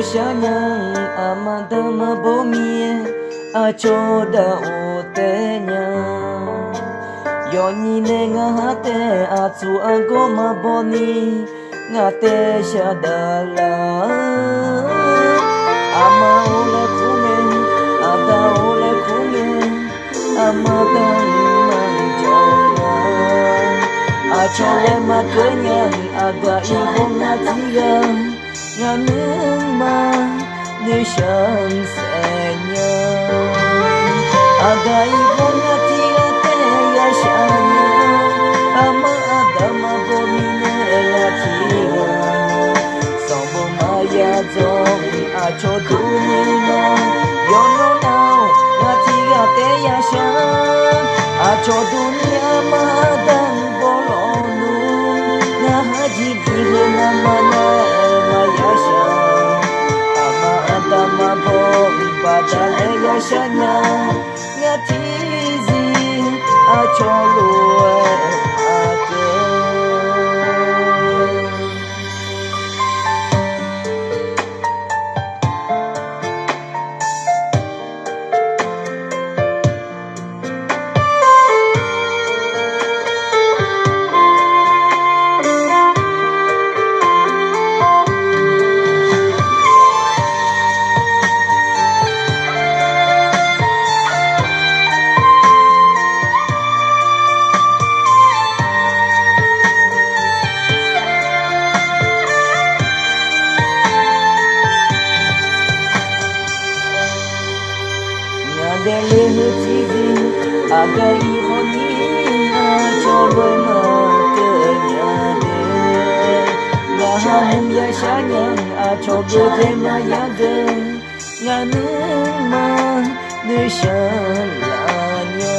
想娘阿妈的么不灭啊就的我的娘有你呢我的啊祖阿哥嘛不你我的下的啦阿妈我来哭呢阿达我来哭呢阿妈的梦中啊阿ço来嘛个娘阿个以后我提个我能吗你想谁娘阿个以后我提个的呀想娘阿妈阿达嘛不明呢我提个上不嘛呀中阿ço度你嘛有no now我提个的呀想阿ço度你阿妈当不老路那哈吉比和那嘛那嘛呀想Dama bom badale ya shanya ya tizi acholo ake Dele tizi aga ihoni cholo ma kenya de ngahum ya shanyang a choge de ma ya de nganu ma de shalanya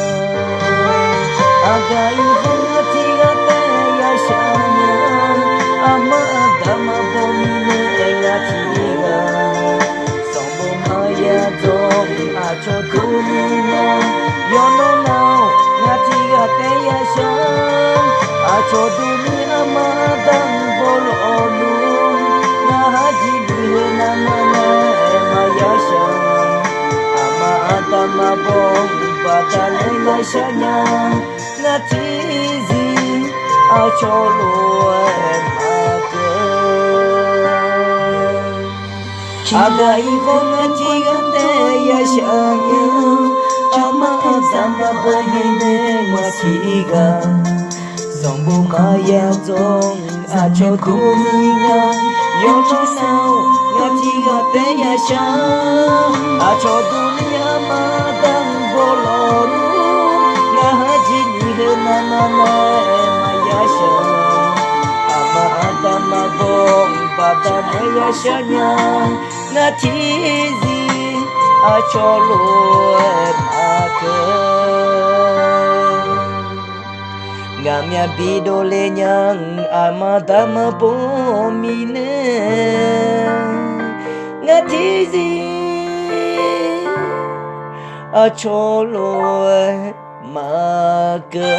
aga ihoni tiga te ya shanyang ama dama bomine ya tiga sombo ma ya dom a choge yo no now ngati ga te ya sham a chodu ni amadang bol onu na haji bi na mana ma ya sham ama adama bom badale la shanya ngati zi a cholo aga ivo ngati ga te ya shanya ama zamba bomine matiga zombo maya zong acho dunia yo no now ngatiga te ya sha acho dunia madang bolonu ngaji ni na na na maya sha ama adama bom badane ya shanya ngatizi acholo Ngamya bidole nyang amadama bomine ngatizi acholo maga